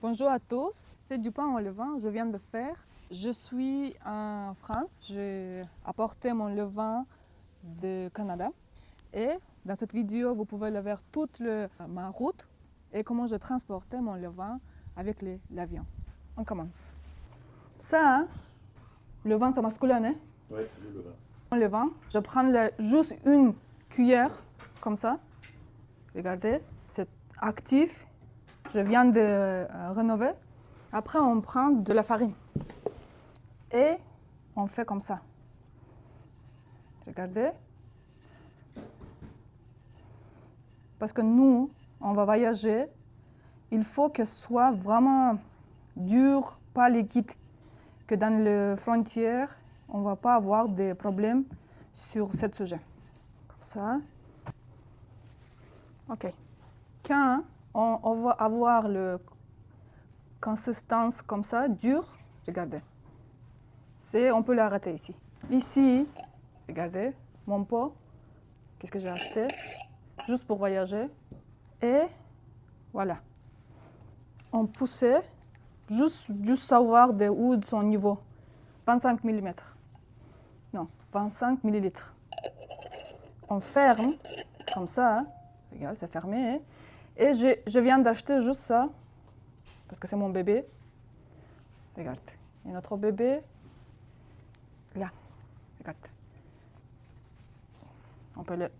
Bonjour à tous, c'est du pain au levain, je viens de faire. Je suis en France, j'ai apporté mon levain du Canada et dans cette vidéo vous pouvez voir toute ma route et comment je transportais mon levain avec l'avion. On commence. Ça, le levain c'est masculin, hein? Oui, le levain. Le levain, je prends juste une cuillère comme ça. Regardez, c'est actif. Je viens de rénover. Après, on prend de la farine. Et on fait comme ça. Regardez. Parce que nous, on va voyager. Il faut que ce soit vraiment dur, pas liquide. Que dans les frontières, on ne va pas avoir des problèmes sur ce sujet. Comme ça. OK. Quand on va avoir la consistance comme ça, dure, regardez. On peut l'arrêter ici. Ici, regardez, mon pot, qu'est-ce que j'ai acheté, juste pour voyager. Et voilà. On poussait, juste savoir de où son niveau. 25 mm. Non, 25 millilitres. On ferme, comme ça, hein. Regarde, c'est fermé. Hein. Et je viens d'acheter juste ça, parce que c'est mon bébé. Regarde, et notre bébé, là, regarde. On peut le...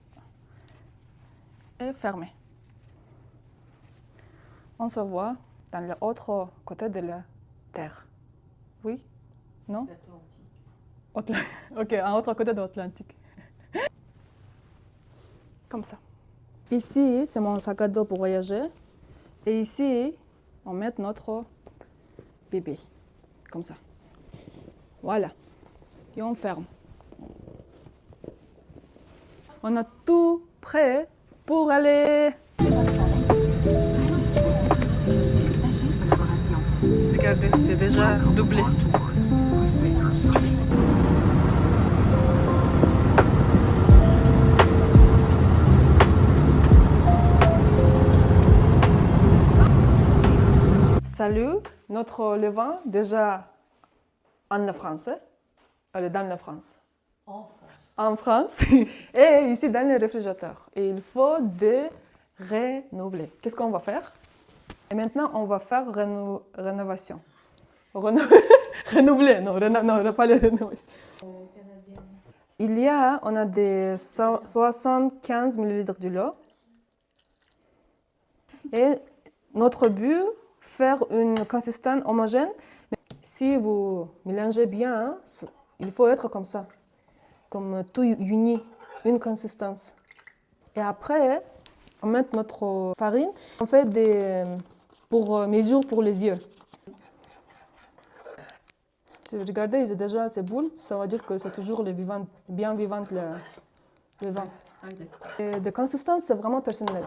Et fermer. On se voit dans l'autre côté de la Terre. Oui? Non? L'Atlantique. Ok, un autre côté de l'Atlantique. Comme ça. Ici, c'est mon sac à dos pour voyager. Et ici, on met notre bébé. Comme ça. Voilà. Et on ferme. On a tout prêt pour aller. Regardez, c'est déjà doublé. Salut, notre levain déjà en France, dans la France. En France. Et ici dans le réfrigérateur. Et il faut de renouveler. Qu'est-ce qu'on va faire? Et maintenant, on va faire rénovation. Renouveler, non, pas la rénovation. On a des 75 ml de l'eau. Et notre but, faire une consistance homogène. Si vous mélangez bien, il faut être comme ça, comme tout uni, une consistance. Et après, on met notre farine. On fait des mesures pour les yeux. Si vous regardez, il y a déjà ces boules, ça veut dire que c'est toujours bien vivant le vin. Et de consistance, c'est vraiment personnel.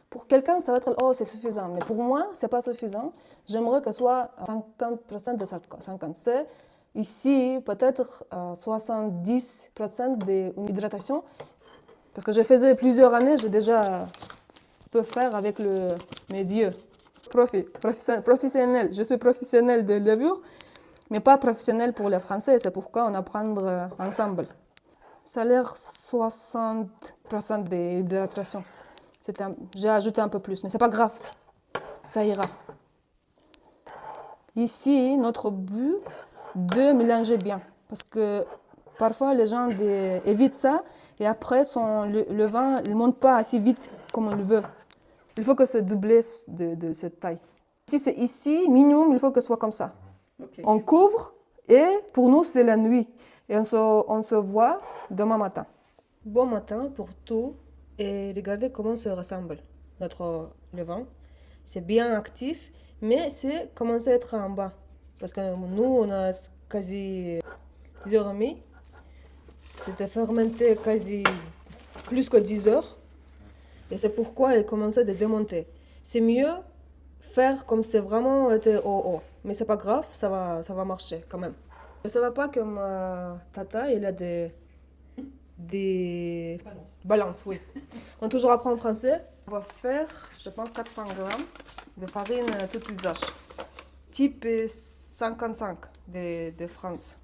Pour quelqu'un, ça va être « oh, c'est suffisant ». Mais pour moi, ce n'est pas suffisant. J'aimerais que ce soit 50% de 50. C'est ici, peut-être 70% d'hydratation. Parce que je faisais plusieurs années, j'ai déjà pu faire avec mes yeux. Professionnel. Je suis professionnelle de levure, mais pas professionnelle pour les Français. C'est pourquoi on apprend ensemble. Ça a l'air 60% d'hydratation. J'ai ajouté un peu plus, mais c'est pas grave. Ça ira. Ici, notre but de mélanger bien. Parce que parfois, les gens évitent ça et après, le vin ne monte pas assez vite comme on le veut. Il faut que c'est doublé de cette taille. Si c'est ici, minimum, il faut que ce soit comme ça. Okay. On couvre et pour nous, c'est la nuit. Et on se voit demain matin. Bon matin pour tout. Et regardez comment ça ressemble, notre levain. C'est bien actif, mais c'est commencé à être en bas. Parce que nous, on a quasi 10h30. C'était fermenté quasi plus que 10 heures. Et c'est pourquoi il commençait à démonter. C'est mieux faire comme c'est vraiment été haut. Mais c'est pas grave, ça va marcher quand même. Je ne savais pas que ma tata, il a des balances, oui. On toujours apprend en français. On va faire, je pense, 400 grammes de farine tout usage, type 55 de France.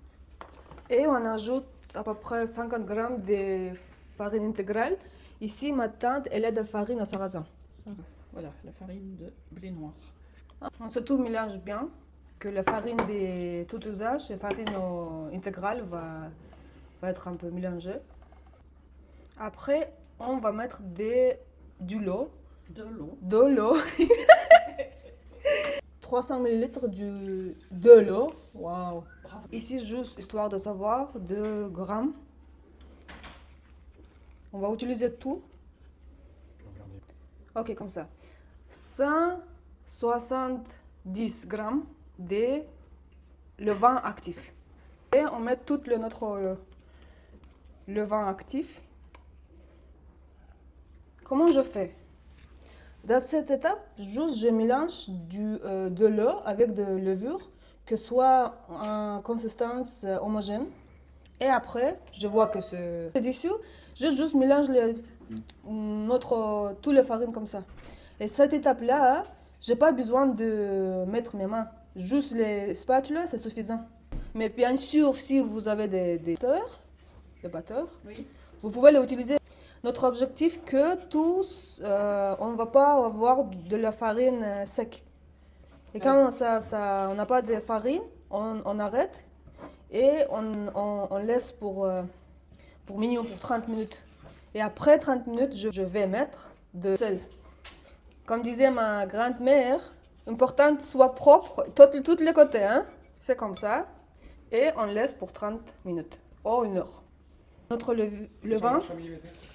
Et on ajoute à peu près 50 grammes de farine intégrale. Ici, ma tante, elle est de farine à sarrasin. Ça va. Voilà, la farine de blé noir. On se tout mélange bien, que la farine de tout usage et la farine intégrale va être un peu mélangée. Après, on va mettre du lot. De l'eau. 300 ml de l'eau. Waouh. Ici, juste histoire de savoir, 2 grammes. On va utiliser tout. Ok, comme ça. 170 grammes de levain actif. Et on met tout notre levain actif. Comment je fais? Dans cette étape, juste je mélange de l'eau avec de levure, que soit en consistance homogène. Et après, je vois que c'est dessous, je juste mélange toutes les farines comme ça. Et cette étape-là, j'ai pas besoin de mettre mes mains. Juste les spatules, c'est suffisant. Mais bien sûr, si vous avez des batteurs, Oui. vous pouvez les utiliser. Notre objectif que tous, on ne va pas avoir de la farine sec. Et quand on n'a pas de farine, on arrête et on laisse pour minimum pour 30 minutes. Et après 30 minutes, je vais mettre de sel. Comme disait ma grand-mère, important soit propre, tous les côtés. Hein? C'est comme ça. Et on laisse pour 30 minutes, ou 1 heure. Notre levain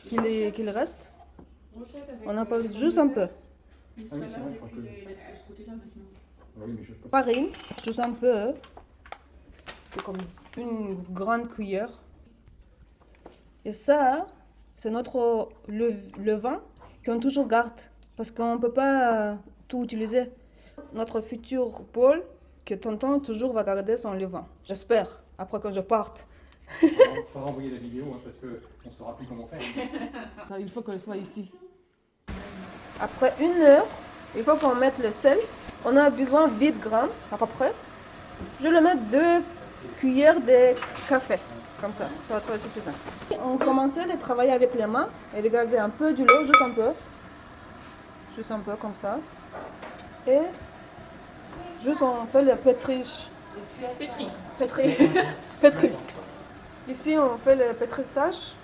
qu'il reste, on en peut juste un peu. Farine, juste un peu. C'est comme une grande cuillère. Et ça, c'est notre levain qu'on toujours garde. Parce qu'on ne peut pas tout utiliser. Notre futur Paul, que tonton toujours va garder son levain. J'espère, après que je parte. Il faudra envoyer la vidéo hein, parce qu'on ne saura plus comment faire. Il faut qu'elle soit ici. Après 1 heure, il faut qu'on mette le sel. On a besoin de 8 grammes à peu près. Je le mets 2 cuillères de café. Comme ça va être suffisant. On commençait à travailler avec les mains et de garder un peu du l'eau, juste un peu. Juste un peu comme ça. Et juste on fait le pétriche. Pétri. Ici on fait le pétrissage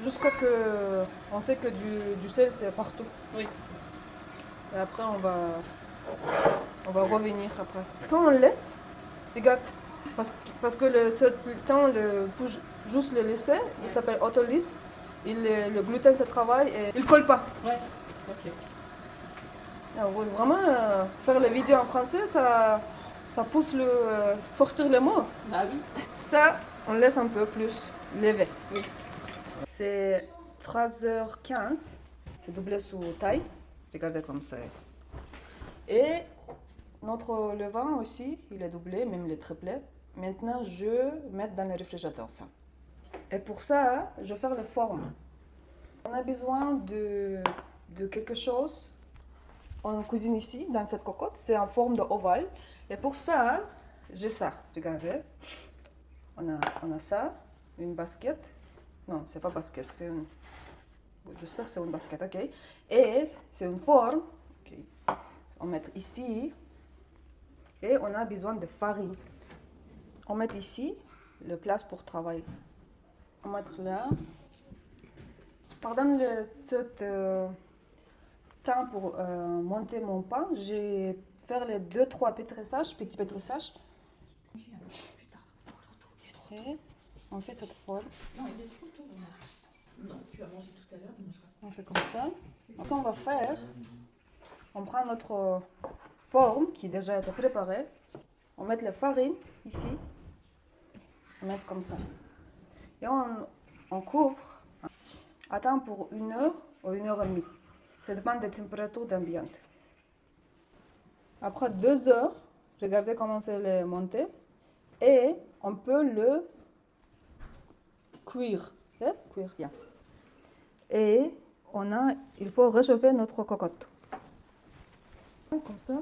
jusqu'à que on sait que du sel c'est partout. Oui. Et après on va revenir après. Quand on laisse, regarde, parce que quand juste le laisser, il s'appelle autolyse, le gluten se travaille et il colle pas. Ouais. Ok. Alors, vraiment, faire les vidéos en français, ça pousse sortir les mots. Ah oui. Ça, on laisse un peu plus lever. Oui. C'est 3h15. C'est doublé sous taille. Regardez comme ça. Et notre levain aussi, il est doublé, même il est triplé. Maintenant, je mets dans le réfrigérateur ça. Et pour ça, je vais faire la forme. On a besoin de quelque chose. On cuisine ici, dans cette cocotte. C'est en forme d'ovale. Et pour ça, j'ai ça. Regardez. On a ça, une basket. Non, c'est pas basket, c'est une... J'espère que c'est une basket, ok. Et c'est une forme. Okay. On met ici. Et on a besoin de farine. On met ici le place pour travailler. On met là. Pendant ce temps pour monter mon pain, j'ai fait les 2-3 petits pétrissages. Et on fait cette forme. Non, il est trop tôt. Non, tu as mangé tout à l'heure. On fait comme ça. Donc on va faire, on prend notre forme qui déjà été préparée. On met la farine ici. On met comme ça. Et on couvre. Attends pour 1 heure ou 1 heure et demie. Ça dépend des températures d'ambiance. Après 2 heures, regardez comment c'est monté. Et on peut le cuire. Cuire bien. Et il faut réchauffer notre cocotte. Comme ça.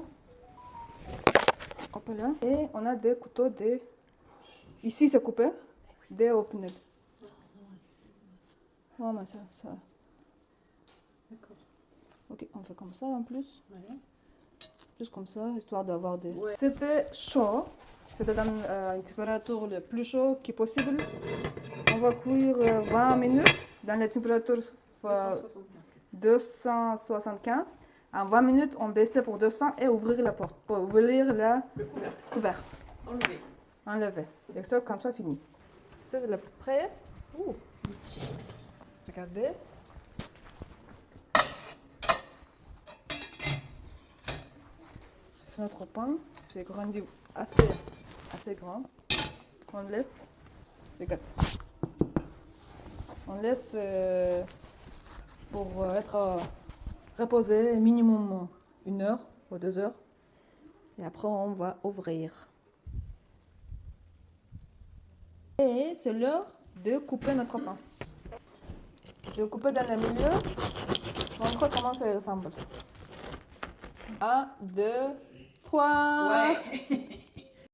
Hop là. Et on a des couteaux Ici, c'est coupé. Des open. Oh, mais ça. D'accord. Ok, on fait comme ça en plus. Ouais. Juste comme ça, histoire d'avoir des... Ouais. C'était chaud. C'était dans une température le plus chaude qui possible. On va cuire 20 minutes dans la température 275. En 20 minutes, on baisse pour 200 et ouvrir la porte. Ouvrir le couvert. Enlever. Et ça, comme ça, fini. C'est le prêt. Regardez. C'est notre pain. C'est grandi assez grand. On laisse. Regarde. On laisse pour être reposé minimum 1 heure ou 2 heures. Et après, on va ouvrir. Et c'est l'heure de couper notre pain. Je vais couper dans le milieu. Montre comment ça ressemble. 1, 2, 3. Ouais.